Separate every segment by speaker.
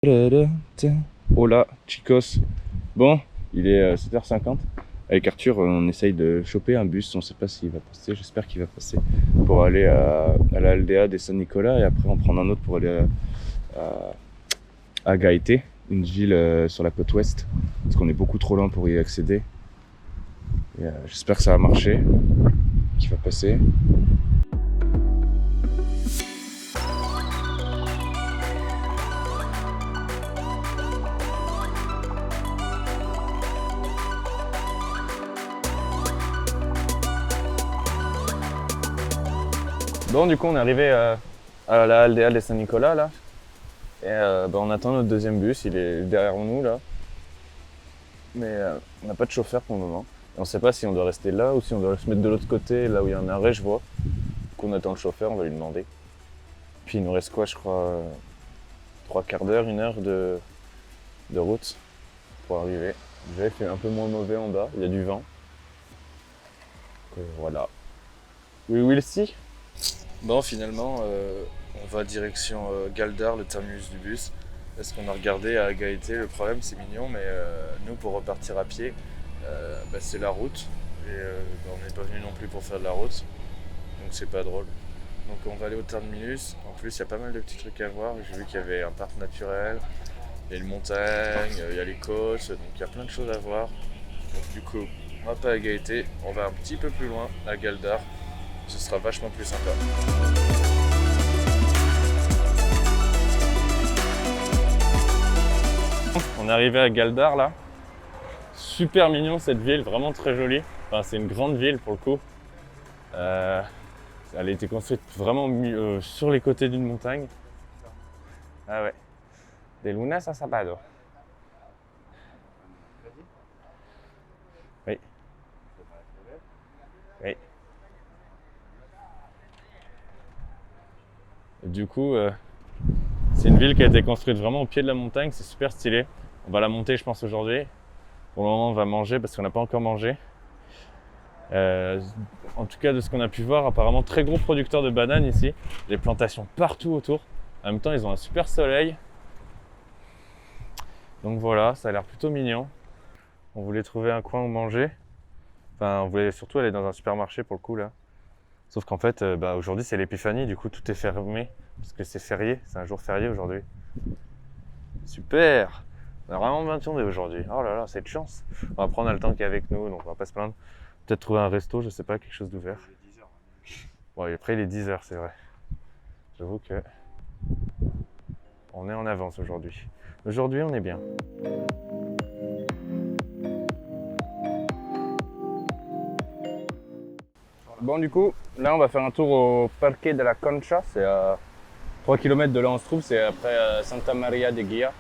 Speaker 1: Hola, chicos. Bon, il est 7h50. Avec Arthur, on essaye de choper un bus. On ne sait pas s'il va passer. J'espère qu'il va passer. Pour aller à la Aldea de Saint-Nicolas. Et après, on prend un autre pour aller à Gaëté, une ville sur la côte ouest. Parce qu'on est beaucoup trop loin pour y accéder. Et, j'espère que ça va marcher. Qu'il va passer. Bon, du coup, on est arrivé à la Aldea de Saint-Nicolas là. Et on attend notre deuxième bus, il est derrière nous là. Mais on n'a pas de chauffeur pour le moment. Et on ne sait pas si on doit rester là ou si on doit se mettre de l'autre côté, là où il y a un arrêt, je vois. Du coup, on attend le chauffeur, on va lui demander. Puis il nous reste quoi, je crois, 3 quarts d'heure, 1 heure de route pour arriver. Déjà, il fait un peu moins mauvais en bas, il y a du vent. Donc, voilà. We will see. Bon, finalement, on va direction Galdar, le terminus du bus. Parce qu'on a regardé à Gaëté, le problème c'est mignon, mais nous pour repartir à pied, c'est la route. Et on n'est pas venu non plus pour faire de la route, donc c'est pas drôle. Donc on va aller au terminus. En plus, il y a pas mal de petits trucs à voir. J'ai vu qu'il y avait un parc naturel, il y a une montagne, il y a les côtes, donc il y a plein de choses à voir. Donc du coup, on va pas à Gaëté, on va un petit peu plus loin, à Galdar. Ce sera vachement plus sympa. On est arrivé à Galdar là. Super mignon cette ville, vraiment très jolie. Enfin, c'est une grande ville pour le coup. Elle a été construite vraiment sur les côtés d'une montagne. Ah ouais. De lunes a sábado. Oui. Oui. Et du coup, c'est une ville qui a été construite vraiment au pied de la montagne, c'est super stylé. On va la monter je pense aujourd'hui. Pour le moment on va manger parce qu'on n'a pas encore mangé. En tout cas de ce qu'on a pu voir, apparemment très gros producteurs de bananes ici. Des plantations partout autour. En même temps ils ont un super soleil. Donc voilà, ça a l'air plutôt mignon. On voulait trouver un coin où manger. Enfin on voulait surtout aller dans un supermarché pour le coup là. Sauf qu'en fait aujourd'hui c'est l'épiphanie, du coup tout est fermé. Parce que c'est férié, c'est un jour férié aujourd'hui. Super! On a vraiment bien tourné aujourd'hui. Oh là là, c'est de chance. On va prendre le temps qui est avec nous, donc on va pas se plaindre. Peut-être trouver un resto, je sais pas, quelque chose d'ouvert. Bon, et après il est 10h, c'est vrai. J'avoue que on est en avance aujourd'hui. Aujourd'hui, on est bien. Bon, du coup, là on va faire un tour au Parque de la Concha. C'est à 3 km de là où on se trouve, c'est après Santa Maria de Guia.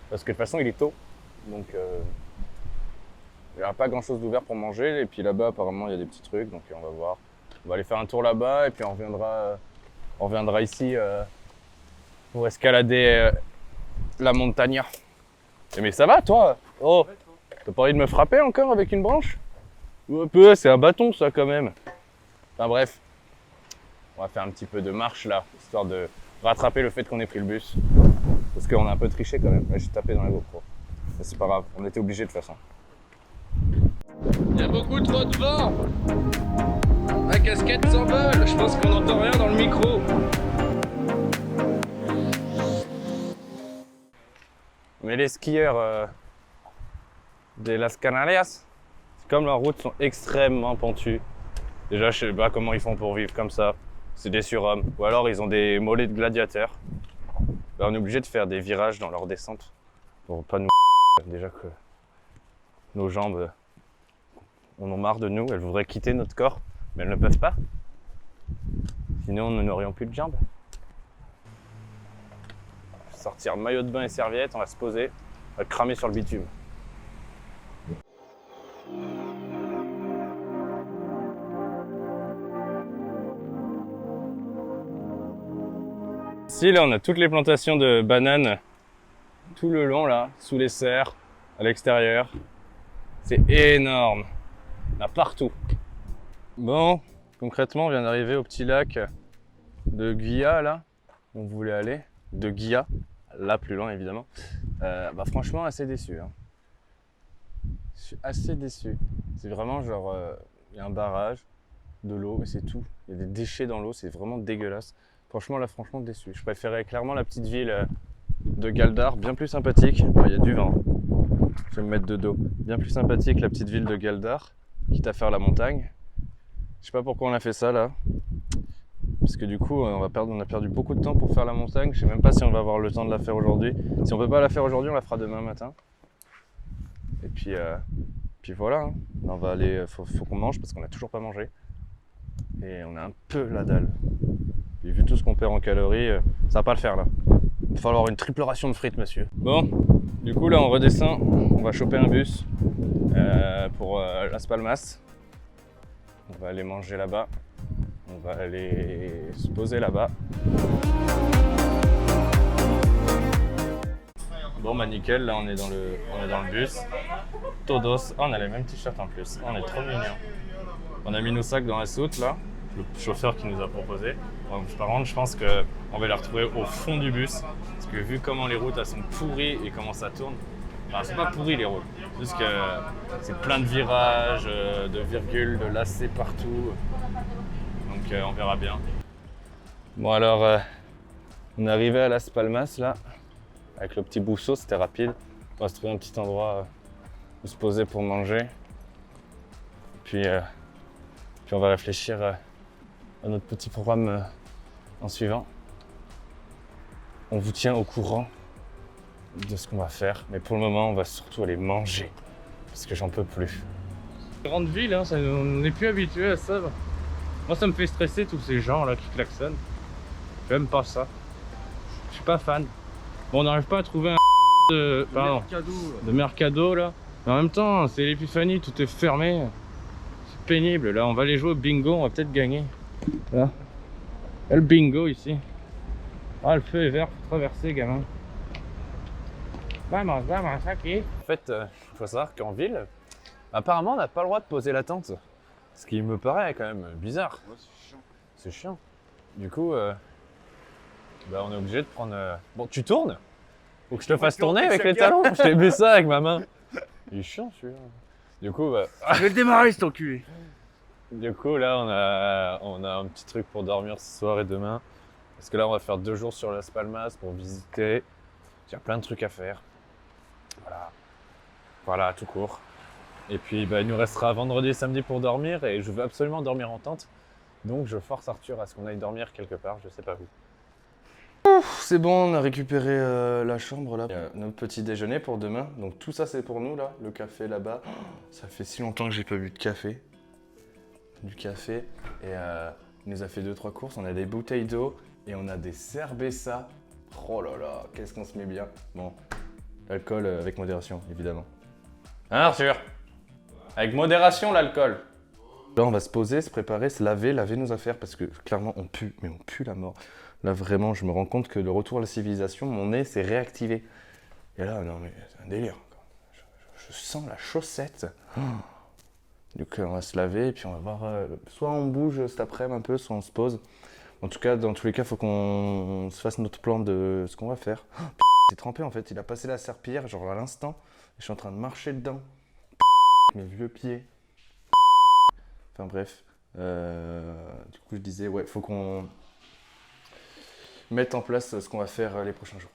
Speaker 1: Parce que de toute façon il est tôt, donc il n'y aura pas grand chose d'ouvert pour manger. Et puis là-bas apparemment il y a des petits trucs, donc on va voir. On va aller faire un tour là-bas et puis on reviendra ici pour escalader la montagne. Mais ça va toi? Oh, t'as pas envie de me frapper encore avec une branche? C'est un bâton ça quand même. Enfin bref, on va faire un petit peu de marche là, histoire de rattraper le fait qu'on ait pris le bus. Parce qu'on a un peu triché quand même. Là, j'ai tapé dans la GoPro. Mais c'est pas grave, on était obligé de toute façon. Il y a beaucoup trop de vent. Ma casquette s'envole. Je pense qu'on n'entend rien dans le micro. Mais les skieurs de Las Canarias, c'est comme leurs routes sont extrêmement pentues. Déjà, je sais pas comment ils font pour vivre comme ça. C'est des surhommes. Ou alors ils ont des mollets de gladiateurs. On est obligé de faire des virages dans leur descente pour pas nous déjà que nos jambes en ont marre de nous, elles voudraient quitter notre corps, mais elles ne peuvent pas. Sinon nous n'aurions plus de jambes. Sortir maillot de bain et serviette, on va se poser, on va cramer sur le bitume. Ici, là, on a toutes les plantations de bananes tout le long, là, sous les serres, à l'extérieur. C'est énorme. Il y en a partout. Bon, concrètement, on vient d'arriver au petit lac de Guia, là, où on voulait aller. De Guia, là plus loin évidemment. Bah franchement assez déçu. Hein. Je suis assez déçu. C'est vraiment genre, il y a un barrage, de l'eau et c'est tout. Il y a des déchets dans l'eau, c'est vraiment dégueulasse. Franchement là, franchement déçu. Je préférais clairement la petite ville de Galdar, bien plus sympathique. Il y a du vent. Je vais me mettre de dos. Bien plus sympathique la petite ville de Galdar, quitte à faire la montagne. Je sais pas pourquoi on a fait ça là. Parce que du coup, on a perdu beaucoup de temps pour faire la montagne. Je sais même pas si on va avoir le temps de la faire aujourd'hui. Si on peut pas la faire aujourd'hui, on la fera demain matin. Et puis voilà. Hein. Là, on va aller. Faut qu'on mange parce qu'on a toujours pas mangé. Et on a un peu la dalle. Et vu tout ce qu'on perd en calories, ça va pas le faire là. Il va falloir une triple ration de frites, monsieur. Bon, du coup là, on redescend. On va choper un bus pour Las Palmas. On va aller manger là-bas. On va aller se poser là-bas. Bon bah nickel, là on est dans le bus. Todos, on a les mêmes t-shirts en plus. On est trop mignons. On a mis nos sacs dans la soute là, le chauffeur qui nous a proposé. Donc, par contre, je pense qu'on va les retrouver au fond du bus. Parce que vu comment les routes elles sont pourries et comment ça tourne, enfin c'est pas pourri les routes, juste que c'est plein de virages, de virgules, de lacets partout. Donc on verra bien. Bon alors, on est arrivé à Las Palmas là, avec le petit bousseau, c'était rapide. On va se trouver un petit endroit où se poser pour manger. Puis on va réfléchir à notre petit programme en suivant. On vous tient au courant de ce qu'on va faire, mais pour le moment, on va surtout aller manger, parce que j'en peux plus. Grande ville, hein, on n'est plus habitué à ça. Moi, ça me fait stresser tous ces gens là qui klaxonnent. J'aime pas ça. Je suis pas fan. Bon, on n'arrive pas à trouver un de mercado là. Mais en même temps, c'est l'épiphanie, tout est fermé. C'est pénible. Là, on va aller jouer au bingo, on va peut-être gagner. Là. Il y a le bingo ici. Ah, le feu est vert, faut traverser, gamin. Vamos, ok. En fait, il faut savoir qu'en ville, apparemment, on n'a pas le droit de poser la tente. Ce qui me paraît quand même bizarre.
Speaker 2: Ouais, c'est chiant.
Speaker 1: C'est chiant. Du coup, bah, on est obligé de prendre. Bon, tu tournes? Faut que je te fasse tourner avec les talons? Je t'ai vu ça avec ma main. Il est chiant celui-là. Du coup, bah.
Speaker 2: Je vais le démarrer cet enculé.
Speaker 1: Du coup, là, on a un petit truc pour dormir ce soir et demain. Parce que là, on va faire 2 jours sur Las Palmas pour visiter. Il y a plein de trucs à faire. Voilà, tout court. Et puis, bah, il nous restera vendredi et samedi pour dormir. Et je veux absolument dormir en tente. Donc, je force Arthur à ce qu'on aille dormir quelque part, je sais pas où. C'est bon, on a récupéré la chambre là. Notre petit déjeuner pour demain. Donc, tout ça, c'est pour nous là. Le café là-bas. Ça fait si longtemps que j'ai pas bu de café. Du café. Et il nous a fait 2-3 courses. On a des bouteilles d'eau et on a des cervezas. Oh là là, qu'est-ce qu'on se met bien. Bon, l'alcool avec modération, évidemment. Hein, Arthur? Avec modération, l'alcool. Là, on va se poser, se préparer, se laver nos affaires parce que clairement, on pue, mais on pue la mort. Là, vraiment, je me rends compte que le retour à la civilisation, mon nez s'est réactivé. Et là, non, mais c'est un délire. Je sens la chaussette. Oh. Du coup, on va se laver et puis on va voir. Soit on bouge cet après-midi un peu, soit on se pose. En tout cas, dans tous les cas, il faut qu'on se fasse notre plan de ce qu'on va faire. Oh, c'est trempé en fait, il a passé la serpillière, genre à l'instant. Je suis en train de marcher dedans. Mes vieux pieds. Enfin bref. Du coup, je disais, ouais, faut qu'on mette en place ce qu'on va faire les prochains jours.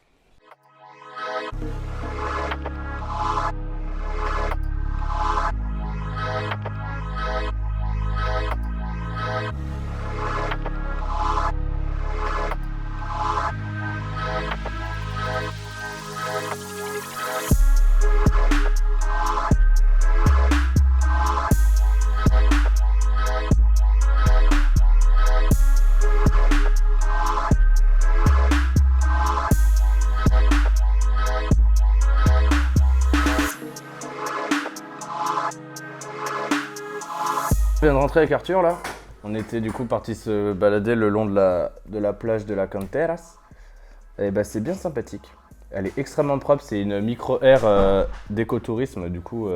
Speaker 1: Je viens de rentrer avec Arthur là. On était du coup parti se balader le long de la plage de la Canteras. Et bah c'est bien sympathique. Elle est extrêmement propre, c'est une micro-aire d'écotourisme. Du coup,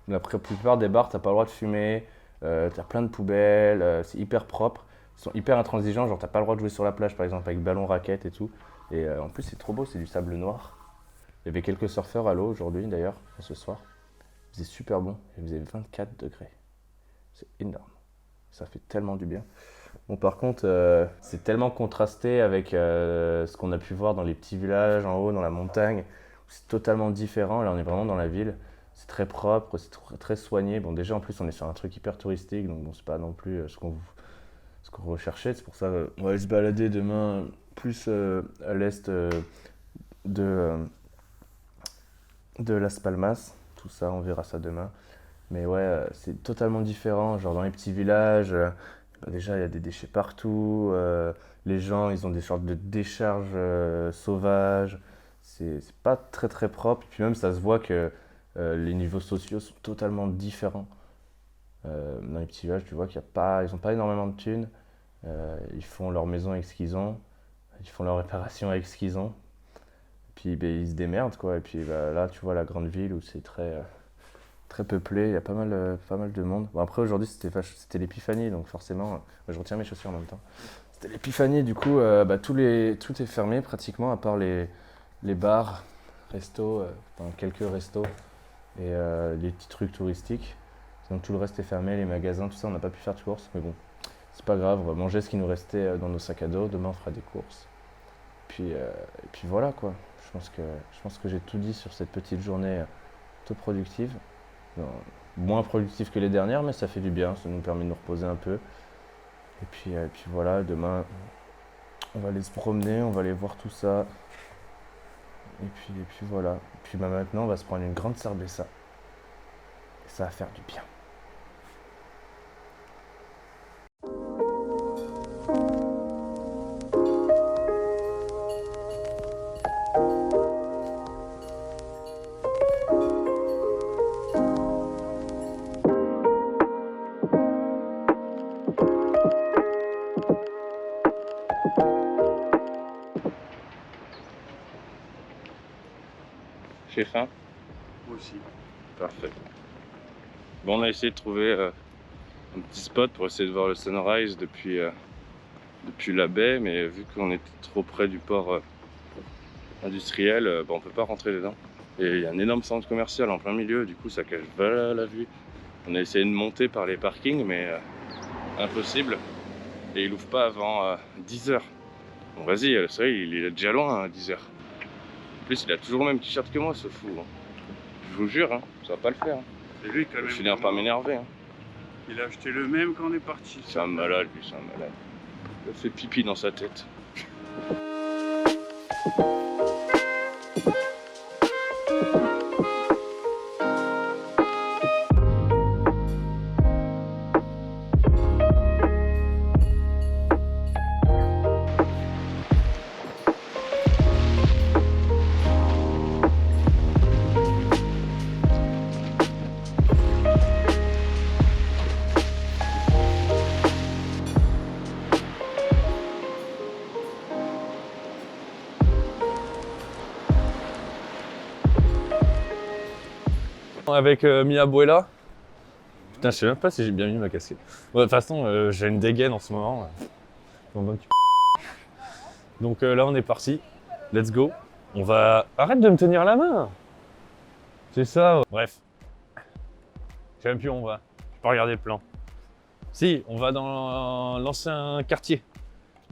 Speaker 1: la plupart des bars, t'as pas le droit de fumer, t'as plein de poubelles, c'est hyper propre.
Speaker 2: Ils sont hyper intransigeants, genre t'as pas le droit de jouer sur la plage par exemple avec ballon, raquette et tout. Et en plus c'est trop beau, c'est du sable noir. Il y avait quelques surfeurs à l'eau aujourd'hui d'ailleurs, ce soir. Il faisait super bon, il faisait 24 degrés. C'est énorme, ça fait tellement du bien. Bon par contre, c'est tellement contrasté avec ce qu'on a pu voir dans les petits villages en haut, dans la montagne. C'est totalement différent, là on est vraiment dans la ville. C'est très propre, c'est très soigné. Bon déjà en plus on est sur un truc hyper touristique, donc bon, c'est pas non plus ce qu'on recherchait. C'est pour ça qu'on va aller se balader demain plus à l'est de, euh, de Las Palmas. Tout ça, on verra ça demain. Mais ouais, c'est totalement différent. Genre dans les petits villages, bah déjà il y a des déchets partout. Les gens, ils ont des sortes de décharges sauvages. C'est pas très très propre. Puis même, ça se voit que les niveaux sociaux sont totalement différents. Dans les petits villages, tu vois qu'ils n'ont pas énormément de thunes. Ils font leur maison avec ce qu'ils ont. Ils font leur réparation avec ce qu'ils ont. Puis ben, ils se démerdent, quoi. Et puis bah, là, tu vois la grande ville où c'est très peuplé, il y a pas mal de monde. Bon, après, aujourd'hui, c'était l'épiphanie, donc forcément, je retiens mes chaussures en même temps. C'était l'épiphanie, du coup, bah, tout est fermé pratiquement, à part les bars, restos, enfin, quelques restos et les petits trucs touristiques. Donc tout le reste est fermé, les magasins, tout ça, on n'a pas pu faire de courses, mais bon, c'est pas grave, on va manger ce qui nous restait dans nos sacs à dos, demain on fera des courses. Et puis voilà quoi, je pense que j'ai tout dit sur cette petite journée plutôt productive. Non, moins productive que les dernières, mais ça fait du bien, ça nous permet de nous reposer un peu. Et puis voilà, demain on va aller se promener, on va aller voir tout ça. Et puis voilà. Et puis bah, maintenant on va se prendre une grande cerveza. Et ça va faire du bien. J'ai faim.
Speaker 3: Moi aussi.
Speaker 2: Parfait. Bon, on a essayé de trouver un petit spot pour essayer de voir le sunrise depuis la baie, mais vu qu'on était trop près du port industriel, bah, on peut pas rentrer dedans. Et il y a un énorme centre commercial en plein milieu, du coup ça cache la vue. On a essayé de monter par les parkings, mais impossible. Et il ouvre pas avant 10h. Bon vas-y, le soleil il est déjà loin à 10h. En plus il a toujours le même t-shirt que moi, ce fou. Hein. Je vous jure, hein, ça va pas le faire. Hein.
Speaker 3: C'est lui quand même.
Speaker 2: Je vais finir par m'énerver. Hein.
Speaker 3: Il a acheté le même quand on est parti.
Speaker 2: C'est un malade, lui, c'est un malade. Il a fait pipi dans sa tête.
Speaker 1: Avec mi abuela. Putain, je sais même pas si j'ai bien mis ma casquette. Bon, de toute façon, j'ai une dégaine en ce moment. Donc là, on est parti. Let's go. On va. Arrête de me tenir la main. C'est ça. Bref. Je sais même plus où on va. Je peux pas regarder le plan. Si, on va dans l'ancien quartier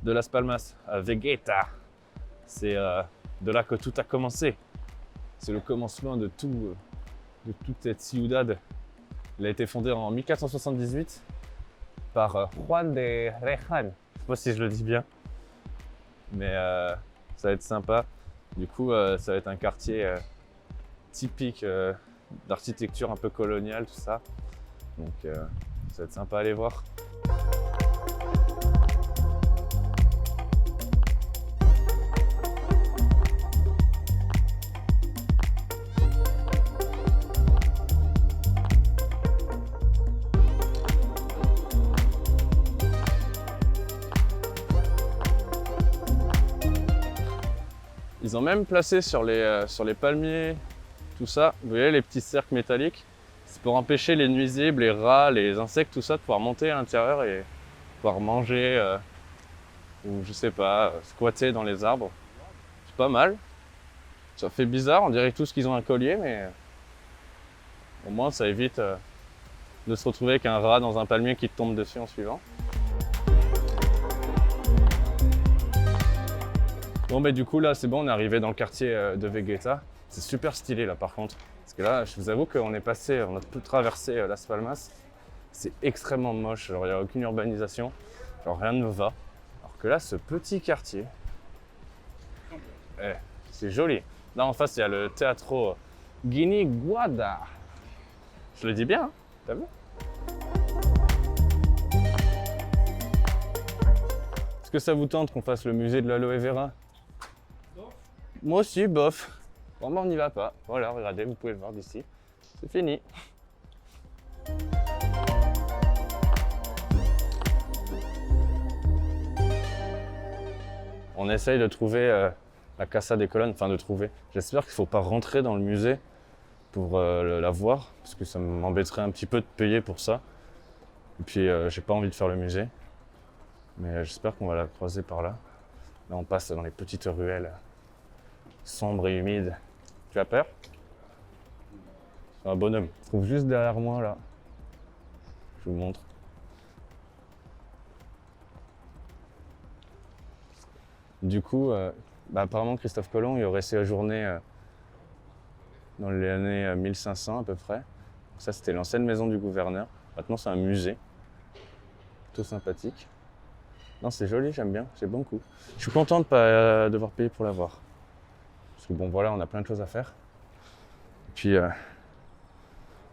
Speaker 1: de Las Palmas, à Vegeta. C'est de là que tout a commencé. C'est le commencement de toute cette ciudad. Elle a été fondée en 1478 par Juan de Rejan. Je sais pas si je le dis bien, mais ça va être sympa. Du coup, ça va être un quartier typique d'architecture un peu coloniale, tout ça. Donc, ça va être sympa à aller voir. Ils ont même placé sur les palmiers, tout ça, vous voyez les petits cercles métalliques, c'est pour empêcher les nuisibles, les rats, les insectes, tout ça, de pouvoir monter à l'intérieur et pouvoir manger ou je sais pas, squatter dans les arbres. C'est pas mal. Ça fait bizarre, on dirait tous qu'ils ont un collier, mais au moins ça évite de se retrouver avec un rat dans un palmier qui te tombe dessus en suivant. Bon mais du coup là c'est bon, on est arrivé dans le quartier de Vegeta. C'est super stylé là par contre. Parce que là je vous avoue qu'on est passé, on a tout traversé Las Palmas. C'est extrêmement moche, genre il n'y a aucune urbanisation, genre rien ne va. Alors que là ce petit quartier, c'est joli. Là en face il y a le Teatro Guiniguada. Je le dis bien, hein, t'as vu? Est-ce que ça vous tente qu'on fasse le musée de l'aloe vera? Moi aussi, bof. Vraiment, on n'y va pas. Voilà, regardez, vous pouvez le voir d'ici. C'est fini. On essaye de trouver la Casa des Colonnes, enfin de trouver. J'espère qu'il ne faut pas rentrer dans le musée pour la voir, parce que ça m'embêterait un petit peu de payer pour ça. Et puis, j'ai pas envie de faire le musée. Mais j'espère qu'on va la croiser par là. Là, on passe dans les petites ruelles sombres et humides. Tu as peur? C'est un bonhomme. Il se trouve juste derrière moi, là. Je vous montre. Du coup, apparemment, Christophe Colomb il aurait séjourné dans les années 1500 à peu près. Ça, c'était l'ancienne maison du gouverneur. Maintenant, c'est un musée. Plutôt sympathique. Non, c'est joli, j'aime bien, c'est bon coup. Je suis content de ne pas devoir payer pour la voir. Parce que bon, voilà, on a plein de choses à faire. Et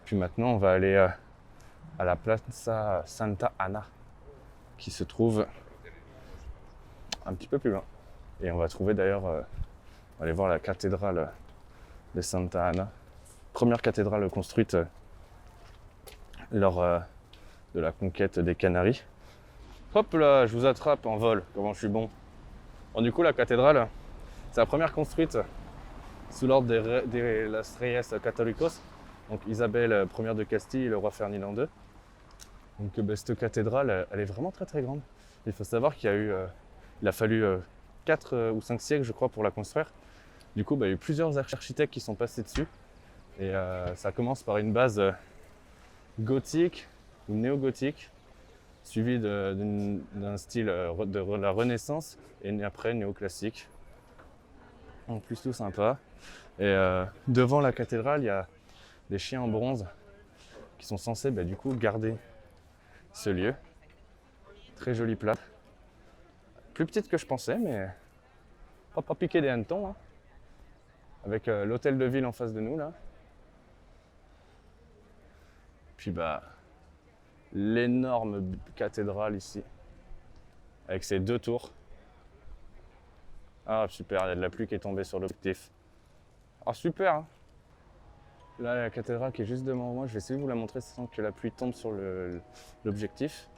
Speaker 1: puis maintenant, on va aller à la Plaza Santa Ana, qui se trouve un petit peu plus loin. Et on va trouver d'ailleurs, on va aller voir la cathédrale de Santa Ana. Première cathédrale construite lors de la conquête des Canaries. Hop là, je vous attrape en vol, comment je suis bon. Bon, du coup, la cathédrale, c'est la première construite sous l'ordre des Las Reyes Católicos, donc Isabelle Ier de Castille et le roi Ferdinand II. Donc cette cathédrale, elle est vraiment très très grande. Il faut savoir il a fallu 4 ou 5 siècles, je crois, pour la construire. Du coup, il y a eu plusieurs architectes qui sont passés dessus. Et ça commence par une base gothique ou néo-gothique, suivi d'un style de la Renaissance et après néoclassique. Donc plutôt sympa. Et devant la cathédrale, il y a des chiens en bronze qui sont censés du coup garder ce lieu. Très jolie place. Plus petite que je pensais, mais pas piqué des hannetons. Hein. Avec l'hôtel de ville en face de nous là. Puis l'énorme cathédrale ici, avec ses 2 tours. Ah super, il y a de la pluie qui est tombée sur l'objectif. Ah super hein. Là la cathédrale qui est juste devant moi, je vais essayer de vous la montrer sans que la pluie tombe sur l'objectif.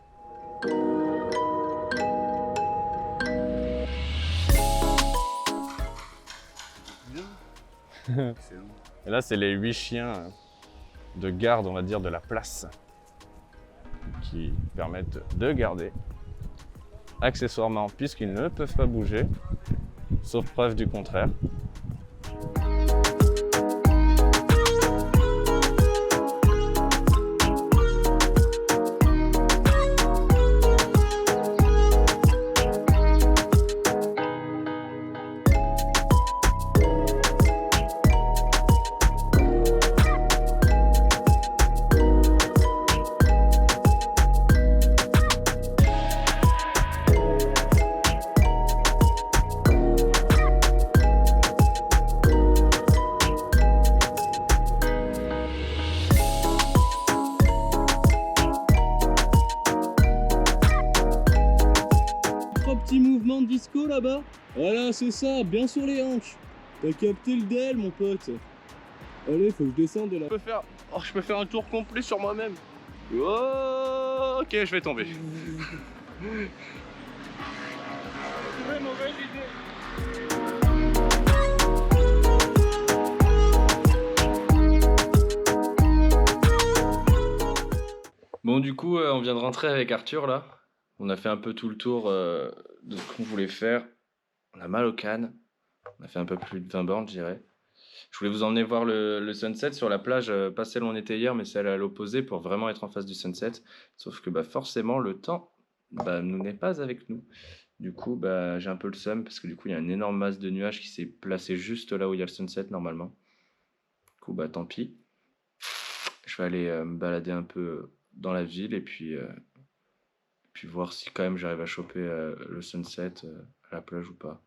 Speaker 1: Et là c'est les 8 chiens de garde, on va dire, de la place, qui permettent de garder, accessoirement, puisqu'ils ne peuvent pas bouger, sauf preuve du contraire.
Speaker 4: Petit mouvement de disco là-bas. Voilà, c'est ça, bien sur les hanches. T'as capté le DL, mon pote. Allez, faut que je descende de là.
Speaker 1: Je peux faire un tour complet sur moi-même. Oh, ok, je vais tomber.
Speaker 3: C'est une mauvaise idée.
Speaker 5: Bon, du coup, on vient de rentrer avec Arthur là.
Speaker 2: On a fait un peu tout le tour de ce qu'on voulait faire. On a mal aux cannes. On a fait un peu plus de 20 bornes, je dirais. Je voulais vous emmener voir le sunset sur la plage, pas celle où on était hier, mais celle à l'opposé pour vraiment être en face du sunset. Sauf que bah, forcément, le temps nous n'est pas avec nous. Du coup, bah, j'ai un peu le seum parce que du coup, il y a une énorme masse de nuages qui s'est placée juste là où il y a le sunset normalement. Du coup, bah, tant pis. Je vais aller me balader un peu dans la ville et puis voir si quand même j'arrive à choper le sunset à la plage ou pas.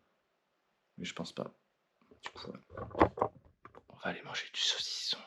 Speaker 2: Mais je pense pas. Du coup, ouais. On va aller manger du saucisson.